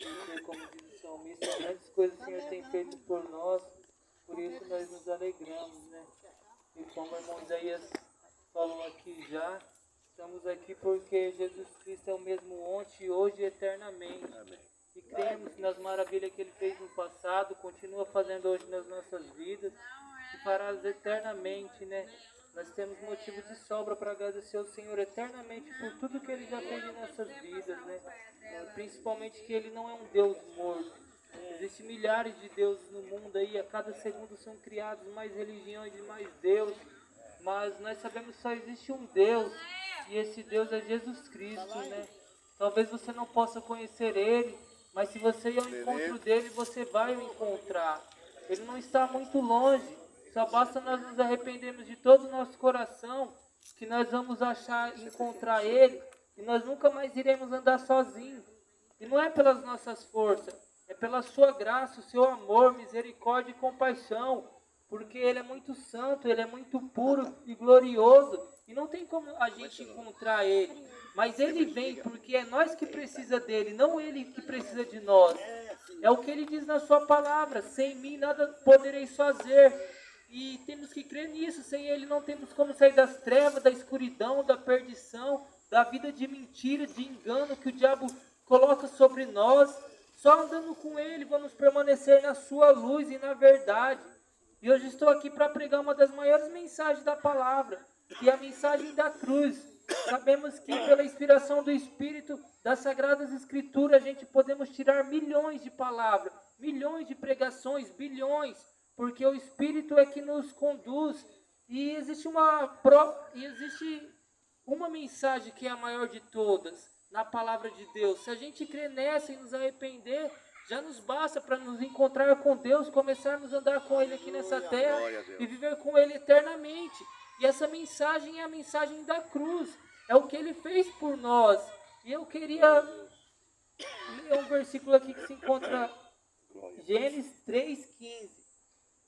Porque, como diz o salmista, grandes coisas o Senhor tem feito por nós, por isso nós nos alegramos, né? E como o irmão Isaías falou aqui já, estamos aqui porque Jesus Cristo é o mesmo ontem, hoje e eternamente. Amém. E cremos nas maravilhas que Ele fez no passado, continua fazendo hoje nas nossas vidas e fará eternamente, né? Nós temos motivo de sobra para agradecer ao Senhor eternamente por tudo que Ele já fez em nossas vidas, né? Principalmente que Ele não é um Deus morto. Existem milhares de deuses no mundo aí, a cada segundo são criados mais religiões e mais deuses. Mas nós sabemos que só existe um Deus, e esse Deus é Jesus Cristo, né? Talvez você não possa conhecer Ele, mas se você ir ao encontro dele, você vai o encontrar. Ele não está muito longe. Só basta nós nos arrependermos de todo o nosso coração, que nós vamos achar, encontrar Ele, e nós nunca mais iremos andar sozinhos. E não é pelas nossas forças, é pela sua graça, o seu amor, misericórdia e compaixão. Porque Ele é muito santo, Ele é muito puro e glorioso. E não tem como a gente encontrar Ele. Mas Ele vem porque é nós que precisa dEle, não Ele que precisa de nós. É o que Ele diz na sua palavra: sem mim nada podereis fazer. E temos que crer nisso. Sem Ele não temos como sair das trevas, da escuridão, da perdição, da vida de mentira, de engano que o diabo coloca sobre nós. Só andando com Ele vamos permanecer na sua luz e na verdade. E hoje estou aqui para pregar uma das maiores mensagens da palavra, que é a mensagem da cruz. Sabemos que pela inspiração do Espírito, das Sagradas Escrituras, a gente podemos tirar milhões de palavras, milhões de pregações, bilhões, porque o Espírito é que nos conduz. E existe uma mensagem que é a maior de todas, na palavra de Deus. Se a gente crer nessa e nos arrepender, já nos basta para nos encontrar com Deus, começarmos a andar com Ele aqui nessa terra e viver com Ele eternamente. E essa mensagem é a mensagem da cruz, é o que Ele fez por nós. E eu queria ler um versículo aqui que se encontra em Gênesis 3,15,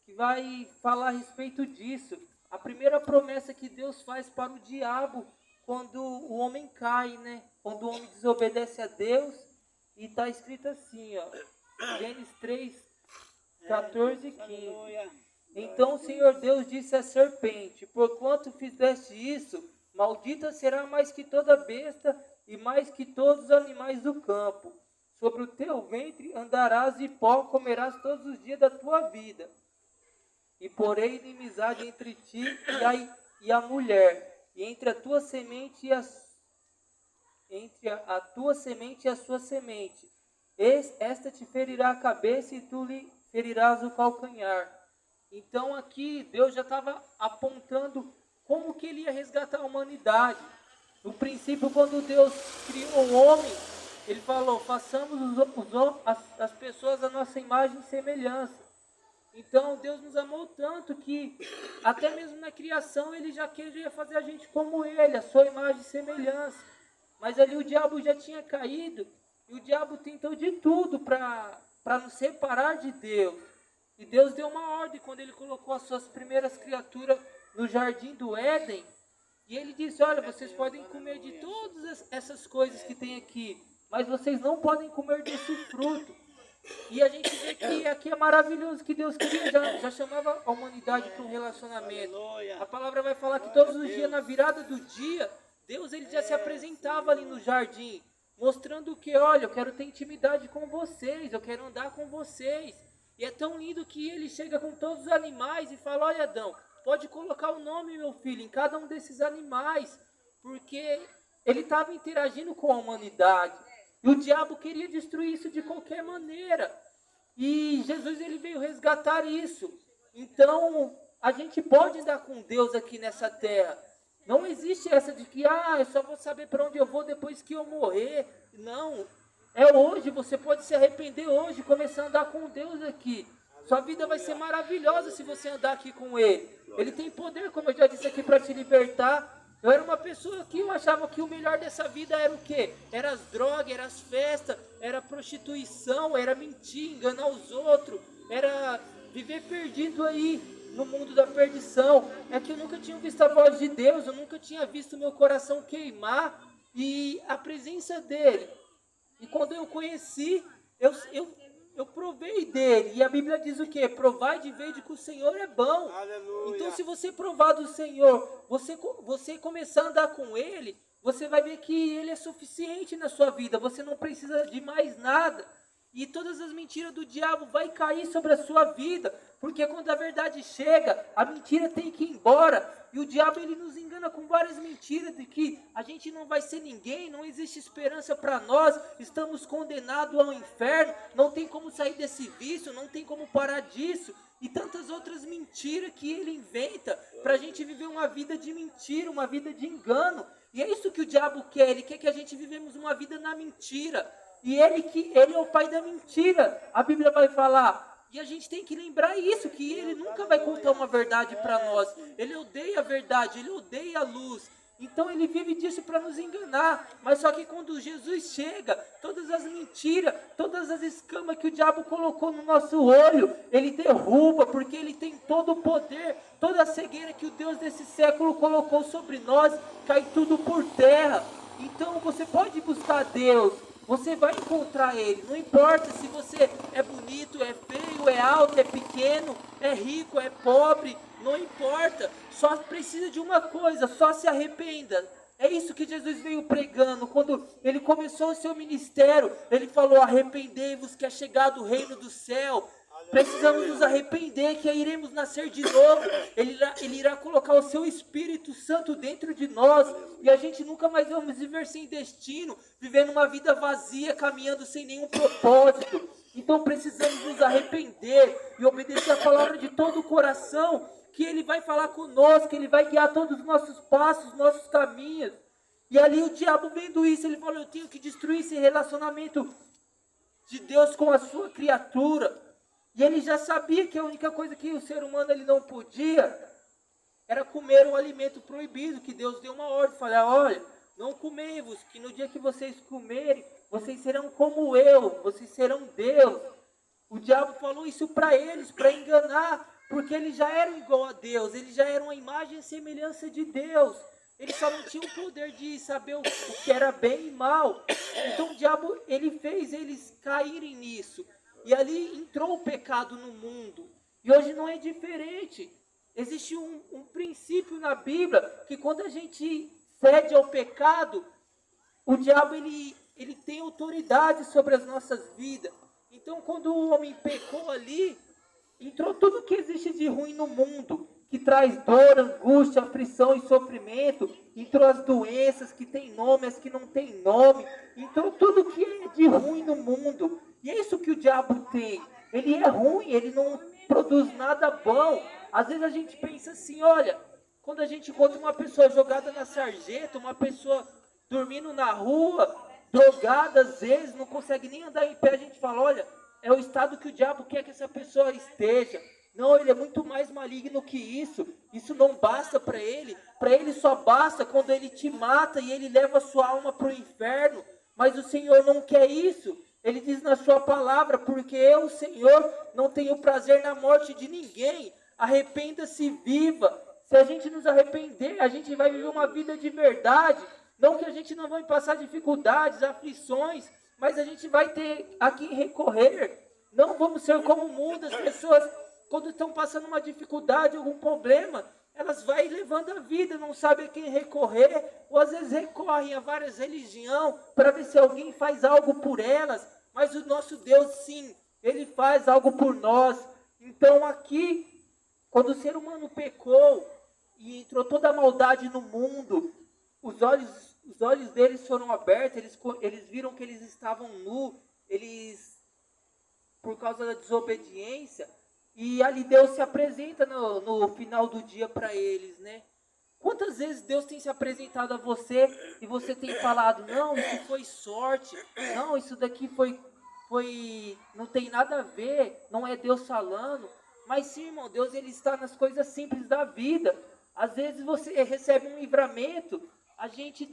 que vai falar a respeito disso. A primeira promessa que Deus faz para o diabo quando o homem cai, né? Quando o homem desobedece a Deus. E está escrito assim, ó, Gênesis 3, 14 e 15. Então o Senhor Deus disse à serpente: porquanto fizeste isso, maldita será mais que toda besta e mais que todos os animais do campo. Sobre o teu ventre andarás e pó comerás todos os dias da tua vida. E porém inimizade entre ti e a mulher, e entre a tua semente e a tua semente e a sua semente. Esta te ferirá a cabeça e tu lhe ferirás o calcanhar. Então aqui Deus já estava apontando como que Ele ia resgatar a humanidade. No princípio, quando Deus criou o homem, Ele falou: façamos as pessoas a nossa imagem e semelhança. Então Deus nos amou tanto que até mesmo na criação Ele já queria fazer a gente como Ele, a sua imagem e semelhança. Mas ali o diabo já tinha caído, e o diabo tentou de tudo para nos separar de Deus. E Deus deu uma ordem quando Ele colocou as suas primeiras criaturas no jardim do Éden. E Ele disse: olha, vocês podem comer de todas essas coisas que tem aqui, mas vocês não podem comer desse fruto. E a gente vê que aqui é maravilhoso, que Deus queria, já chamava a humanidade para um relacionamento. A palavra vai falar que todos os dias, na virada do dia, Deus ele já se apresentava ali no jardim, mostrando que, olha, eu quero ter intimidade com vocês, eu quero andar com vocês. E é tão lindo que Ele chega com todos os animais e fala: olha, Adão, pode colocar o nome, meu filho, em cada um desses animais, porque Ele estava interagindo com a humanidade. E o diabo queria destruir isso de qualquer maneira. E Jesus ele veio resgatar isso. Então, a gente pode andar com Deus aqui nessa terra. Não existe essa de que, eu só vou saber para onde eu vou depois que eu morrer. Não, é hoje, você pode se arrepender hoje, começar a andar com Deus aqui. Sua vida vai ser maravilhosa se você andar aqui com Ele. Ele tem poder, como eu já disse aqui, para te libertar. Eu era uma pessoa que eu achava que o melhor dessa vida era o quê? Era as drogas, era as festas, era a prostituição, era mentir, enganar os outros, era viver perdido aí no mundo da perdição. É que eu nunca tinha visto a voz de Deus, eu nunca tinha visto meu coração queimar e a presença dele. E quando eu conheci, eu provei dele. E a Bíblia diz o quê? Provai de vez que o Senhor é bom. Aleluia. Então, se você provar do Senhor, você começar a andar com Ele, você vai ver que Ele é suficiente na sua vida. Você não precisa de mais nada. E todas as mentiras do diabo vai cair sobre a sua vida. Porque quando a verdade chega, a mentira tem que ir embora. E o diabo, ele nos engana com várias mentiras de que a gente não vai ser ninguém, não existe esperança para nós, estamos condenados ao inferno, não tem como sair desse vício, não tem como parar disso. E tantas outras mentiras que ele inventa para a gente viver uma vida de mentira, uma vida de engano. E é isso que o diabo quer, ele quer que a gente vivemos uma vida na mentira. E ele é o pai da mentira, a Bíblia vai falar. E a gente tem que lembrar isso, que ele nunca vai contar uma verdade para nós. Ele odeia a verdade, ele odeia a luz. Então ele vive disso para nos enganar. Mas só que quando Jesus chega, todas as mentiras, todas as escamas que o diabo colocou no nosso olho, ele derruba, porque ele tem todo o poder, toda a cegueira que o Deus desse século colocou sobre nós, cai tudo por terra. Então você pode buscar Deus. Você vai encontrar Ele, não importa se você é bonito, é feio, é alto, é pequeno, é rico, é pobre, não importa, só precisa de uma coisa, só se arrependa. É isso que Jesus veio pregando, quando Ele começou o seu ministério, Ele falou, arrependei-vos que é chegado o reino do céu. Precisamos nos arrepender, que iremos nascer de novo. Ele irá colocar o seu Espírito Santo dentro de nós. E a gente nunca mais vamos viver sem destino, vivendo uma vida vazia, caminhando sem nenhum propósito. Então precisamos nos arrepender e obedecer a palavra de todo o coração, que Ele vai falar conosco, que Ele vai guiar todos os nossos passos, nossos caminhos. E ali o diabo vendo isso, ele falou, eu tenho que destruir esse relacionamento de Deus com a sua criatura. E ele já sabia que a única coisa que o ser humano ele não podia era comer um alimento proibido, que Deus deu uma ordem, falar, olha, não comei-vos, que no dia que vocês comerem, vocês serão como eu, vocês serão Deus. O diabo falou isso para eles, para enganar, porque eles já eram igual a Deus, eles já eram a imagem e semelhança de Deus. Eles só não tinham o poder de saber o que era bem e mal. Então o diabo, ele fez eles caírem nisso. E ali entrou o pecado no mundo. E hoje não é diferente. Existe um princípio na Bíblia que quando a gente cede ao pecado, o diabo ele tem autoridade sobre as nossas vidas. Então quando o homem pecou ali, entrou tudo que existe de ruim no mundo, que traz dor, angústia, aflição e sofrimento. Entrou as doenças que têm nome, as que não têm nome. Entrou tudo que é de ruim no mundo. E é isso que o diabo tem. Ele é ruim, ele não produz nada bom. Às vezes a gente pensa assim, olha, quando a gente encontra uma pessoa jogada na sarjeta, uma pessoa dormindo na rua, drogada às vezes, não consegue nem andar em pé, a gente fala, olha, é o estado que o diabo quer que essa pessoa esteja. Não, ele é muito mais maligno que isso. Isso não basta para ele só basta quando ele te mata e ele leva a sua alma para o inferno. Mas o Senhor não quer isso. Ele diz na sua palavra, porque eu, Senhor, não tenho prazer na morte de ninguém. Arrependa-se, viva. Se a gente nos arrepender, a gente vai viver uma vida de verdade. Não que a gente não vai passar dificuldades, aflições, mas a gente vai ter a quem recorrer. Não vamos ser como o mundo, as pessoas, quando estão passando uma dificuldade, algum problema, elas vão levando a vida, não sabem a quem recorrer, ou às vezes recorrem a várias religiões para ver se alguém faz algo por elas, mas o nosso Deus sim, Ele faz algo por nós. Então aqui, quando o ser humano pecou e entrou toda a maldade no mundo, os olhos deles foram abertos, eles viram que eles estavam nus, por causa da desobediência, e ali Deus se apresenta no final do dia para eles, né? Quantas vezes Deus tem se apresentado a você e você tem falado, não, isso foi sorte, não, isso daqui foi não tem nada a ver, não é Deus falando. Mas sim, irmão, Deus ele está nas coisas simples da vida. Às vezes você recebe um livramento, a gente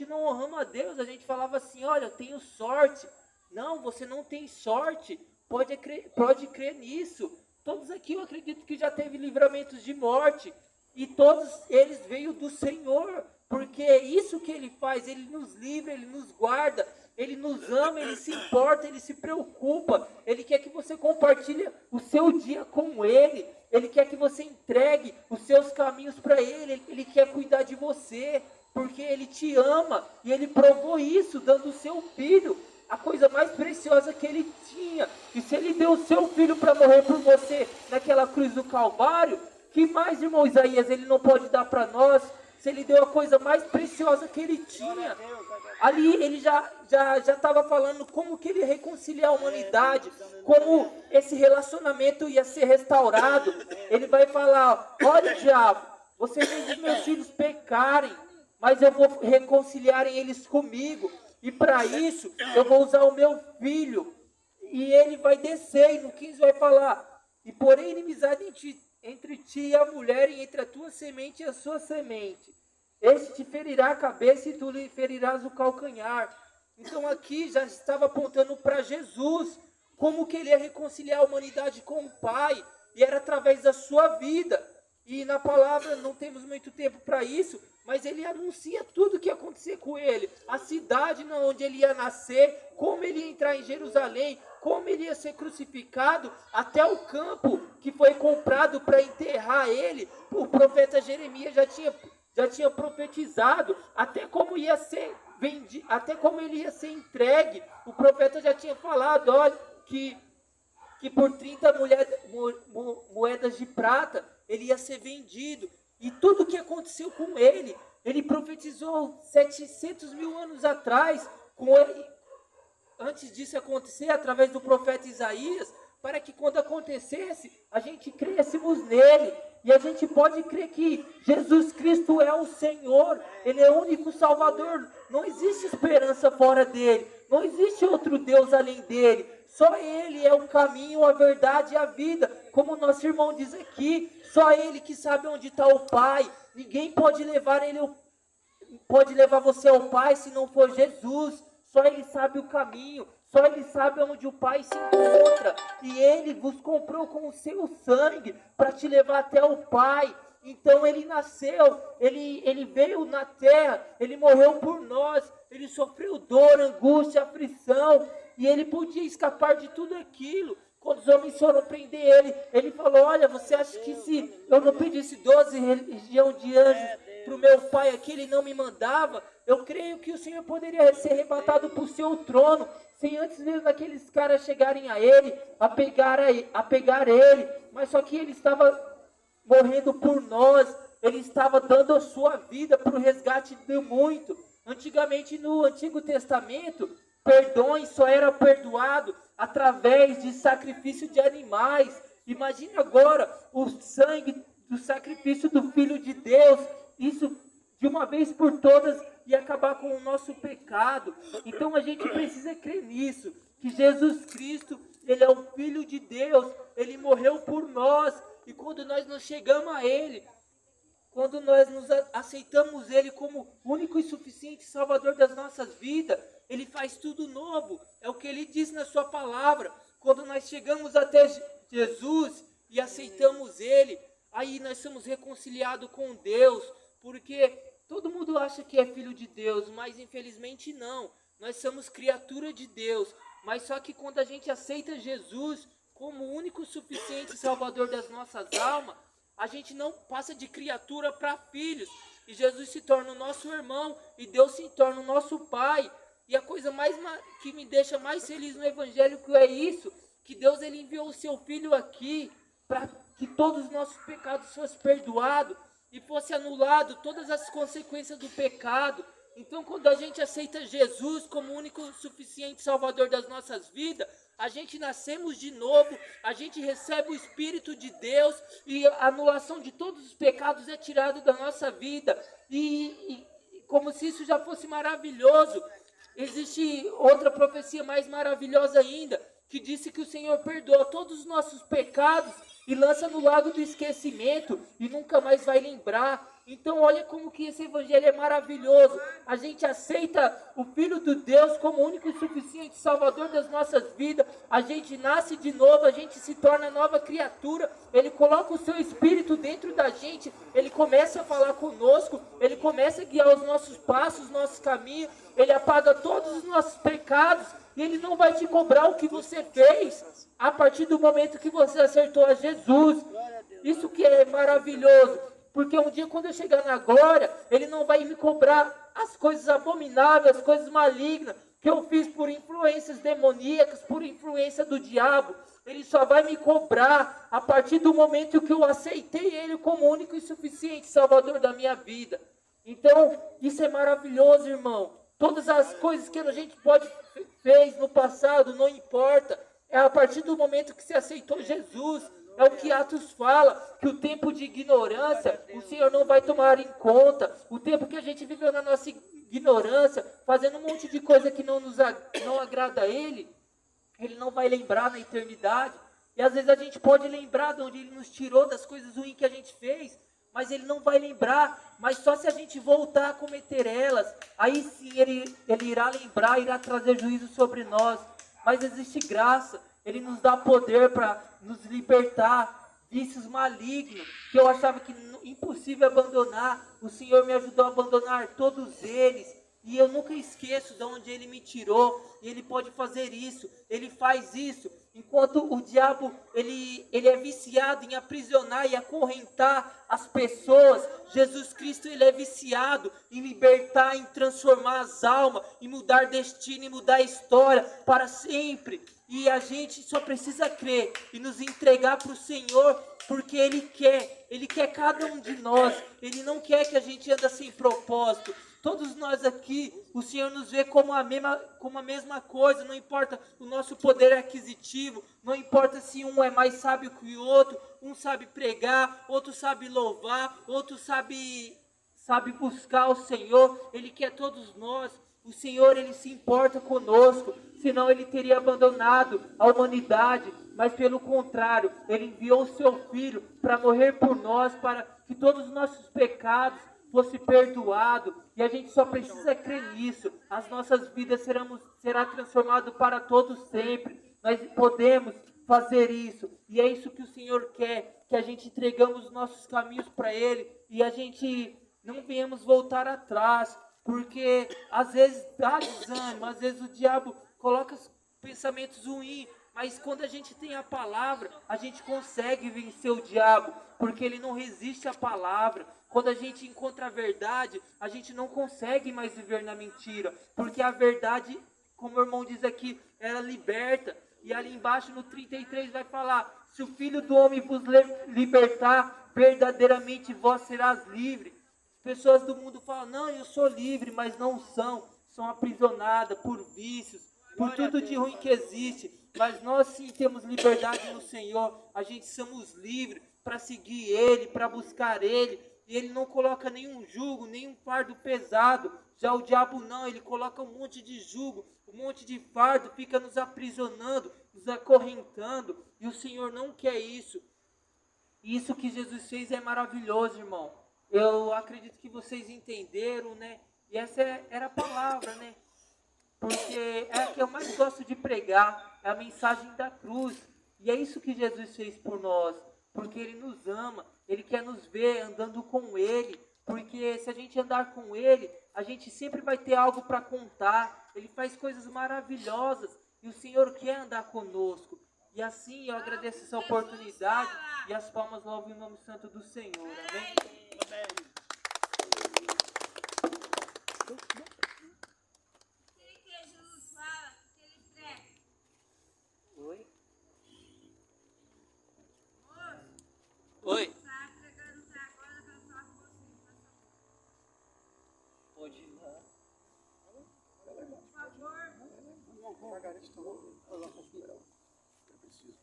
não honramos a Deus, a gente falava assim, olha, eu tenho sorte. Não, você não tem sorte, pode crer nisso. Todos aqui eu acredito que já teve livramentos de morte, e todos eles veio do Senhor, porque é isso que Ele faz, Ele nos livra, Ele nos guarda, Ele nos ama, Ele se importa, Ele se preocupa. Ele quer que você compartilhe o seu dia com Ele. Ele quer que você entregue os seus caminhos para Ele. Ele quer cuidar de você, porque Ele te ama. E Ele provou isso, dando o seu filho, a coisa mais preciosa que Ele tinha. E se Ele deu o seu filho para morrer por você naquela cruz do Calvário, que mais, irmão Isaías, Ele não pode dar para nós? Se Ele deu a coisa mais preciosa que Ele tinha. Ali Ele já estava falando como que Ele ia reconciliar a humanidade, como esse relacionamento ia ser restaurado. Ele vai falar: olha, diabo, você fez os meus filhos pecarem, mas eu vou reconciliar eles comigo. E para isso eu vou usar o meu filho. E ele vai descer, e no 15 vai falar: e porém inimizade entre ti e a mulher, e entre a tua semente e a sua semente. Este te ferirá a cabeça, e tu lhe ferirás o calcanhar. Então aqui já estava apontando para Jesus, como que ele ia reconciliar a humanidade com o Pai, e era através da sua vida. E na palavra não temos muito tempo para isso, mas ele anuncia tudo o que ia acontecer com ele, a cidade onde ele ia nascer, como ele ia entrar em Jerusalém, como ele ia ser crucificado, até o campo que foi comprado para enterrar ele. O profeta Jeremias já tinha profetizado, até como ia ser vendido, até como ele ia ser entregue. O profeta já tinha falado, olha, que por 30 moedas de prata ele ia ser vendido. E tudo o que aconteceu com ele, ele profetizou 700 mil anos atrás, antes disso acontecer, através do profeta Isaías, para que quando acontecesse, a gente crêssemos nele. E a gente pode crer que Jesus Cristo é o Senhor, Ele é o único Salvador. Não existe esperança fora dele, não existe outro Deus além dele. Só Ele é o caminho, a verdade e a vida. Como o nosso irmão diz aqui, só Ele que sabe onde está o Pai. Ninguém pode levar você ao Pai se não for Jesus. Só Ele sabe o caminho, só Ele sabe onde o Pai se encontra. E Ele vos comprou com o seu sangue para te levar até o Pai. Então Ele nasceu, ele veio na terra, Ele morreu por nós, Ele sofreu dor, angústia, aflição. E Ele podia escapar de tudo aquilo. Quando os homens foram prender Ele falou: olha, você acha que se eu não pedisse 12 legiões de anjos para o meu Pai aqui, Ele não me mandava? Eu creio que o Senhor poderia ser arrebatado para o seu trono, sem antes mesmo aqueles caras chegarem a Ele, a pegar Ele. Mas só que Ele estava morrendo por nós, Ele estava dando a sua vida para o resgate de muito. Antigamente, no Antigo Testamento, perdões só era perdoado através de sacrifício de animais. Imagine agora o sangue do sacrifício do Filho de Deus, isso de uma vez por todas ia acabar com o nosso pecado. Então a gente precisa crer nisso, que Jesus Cristo, Ele é o Filho de Deus, Ele morreu por nós. E quando nós nos chegamos a Ele, quando nós nos aceitamos Ele como único e suficiente Salvador das nossas vidas, Ele faz tudo novo. É o que Ele diz na sua palavra. Quando nós chegamos até Jesus e aceitamos Ele, aí nós somos reconciliados com Deus, porque todo mundo acha que é filho de Deus, mas infelizmente não. Nós somos criatura de Deus, mas só que quando a gente aceita Jesus como o único e suficiente Salvador das nossas almas, a gente não passa de criatura para filhos, e Jesus se torna o nosso irmão, e Deus se torna o nosso Pai. E a coisa que me deixa mais feliz no Evangelho é isso, que Deus ele enviou o seu Filho aqui, para que todos os nossos pecados fossem perdoados, e fosse anulado todas as consequências do pecado. Então quando a gente aceita Jesus como o único e suficiente Salvador das nossas vidas, a gente nascemos de novo, a gente recebe o Espírito de Deus, e a anulação de todos os pecados é tirado da nossa vida. E como se isso já fosse maravilhoso, existe outra profecia mais maravilhosa ainda, que disse que o Senhor perdoa todos os nossos pecados e lança no lago do esquecimento e nunca mais vai lembrar. Então olha como que esse evangelho é maravilhoso. A gente aceita o Filho de Deus como único e suficiente Salvador das nossas vidas. A gente nasce de novo, a gente se torna nova criatura. Ele coloca o seu Espírito dentro da gente. Ele começa a falar conosco. Ele começa a guiar os nossos passos, os nossos caminhos. Ele apaga todos os nossos pecados. E Ele não vai te cobrar o que você fez a partir do momento que você acertou a Jesus. Isso que é maravilhoso. Porque um dia quando eu chegar na glória, Ele não vai me cobrar as coisas abomináveis, as coisas malignas que eu fiz por influências demoníacas, por influência do diabo. Ele só vai me cobrar a partir do momento que eu aceitei Ele como único e suficiente Salvador da minha vida. Então, isso é maravilhoso, irmão. Todas as coisas que a gente fez no passado, não importa. É a partir do momento que você aceitou Jesus. É o que Atos fala, que o tempo de ignorância, o Senhor não vai tomar em conta. O tempo que a gente viveu na nossa ignorância, fazendo um monte de coisa que não agrada a Ele, Ele não vai lembrar na eternidade. E às vezes a gente pode lembrar de onde Ele nos tirou, das coisas ruins que a gente fez, mas Ele não vai lembrar. Mas só se a gente voltar a cometer elas, aí sim Ele irá lembrar, irá trazer juízo sobre nós. Mas existe graça. Ele nos dá poder para nos libertar vícios malignos, que eu achava que impossível abandonar. O Senhor me ajudou a abandonar todos eles. E eu nunca esqueço de onde Ele me tirou. E Ele pode fazer isso. Ele faz isso. Enquanto o diabo, ele é viciado em aprisionar e acorrentar as pessoas, Jesus Cristo, Ele é viciado em libertar, em transformar as almas, em mudar destino, em mudar a história para sempre. E a gente só precisa crer e nos entregar para o Senhor, porque Ele quer cada um de nós. Ele não quer que a gente ande sem propósito. Todos nós aqui, o Senhor nos vê como a mesma coisa, não importa o nosso poder aquisitivo, não importa se um é mais sábio que o outro, um sabe pregar, outro sabe louvar, outro sabe buscar o Senhor. Ele quer todos nós. O Senhor, Ele se importa conosco, senão Ele teria abandonado a humanidade, mas pelo contrário, Ele enviou o Seu Filho para morrer por nós, para que todos os nossos pecados fosse perdoado, e a gente só precisa crer nisso. As nossas vidas será transformado para todos sempre. Nós podemos fazer isso, e é isso que o Senhor quer, que a gente entregamos os nossos caminhos para Ele, e a gente não viemos voltar atrás, porque às vezes dá desânimo, às vezes o diabo coloca pensamentos ruins, mas quando a gente tem a palavra, a gente consegue vencer o diabo, porque ele não resiste à palavra. Quando a gente encontra a verdade, a gente não consegue mais viver na mentira, porque a verdade, como o irmão diz aqui, ela liberta. E ali embaixo no 33 vai falar: se o Filho do Homem vos libertar, verdadeiramente vós serás livres. Pessoas do mundo falam: não, eu sou livre, mas não são aprisionadas por vícios, por tudo de ruim que existe. Mas nós sim temos liberdade no Senhor. A gente somos livres para seguir Ele, para buscar Ele. E Ele não coloca nenhum jugo, nenhum fardo pesado. Já o diabo não, ele coloca um monte de jugo, um monte de fardo, fica nos aprisionando, nos acorrentando. E o Senhor não quer isso. Isso que Jesus fez é maravilhoso, irmão. Eu acredito que vocês entenderam, né? E essa era a palavra, né? Porque é a que eu mais gosto de pregar, é a mensagem da cruz. E é isso que Jesus fez por nós, porque Ele nos ama, Ele quer nos ver andando com Ele, porque se a gente andar com Ele, a gente sempre vai ter algo para contar. Ele faz coisas maravilhosas e o Senhor quer andar conosco. E assim eu agradeço essa oportunidade e as palmas louvam o nome santo do Senhor. Amém? Oi? Oi? Pode ir lá. Por favor. Eu preciso.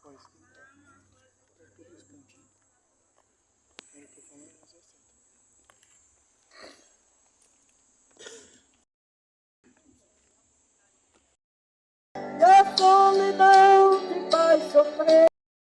Quais? Tudo esse cantinho. Eu tô falando, mas é assim.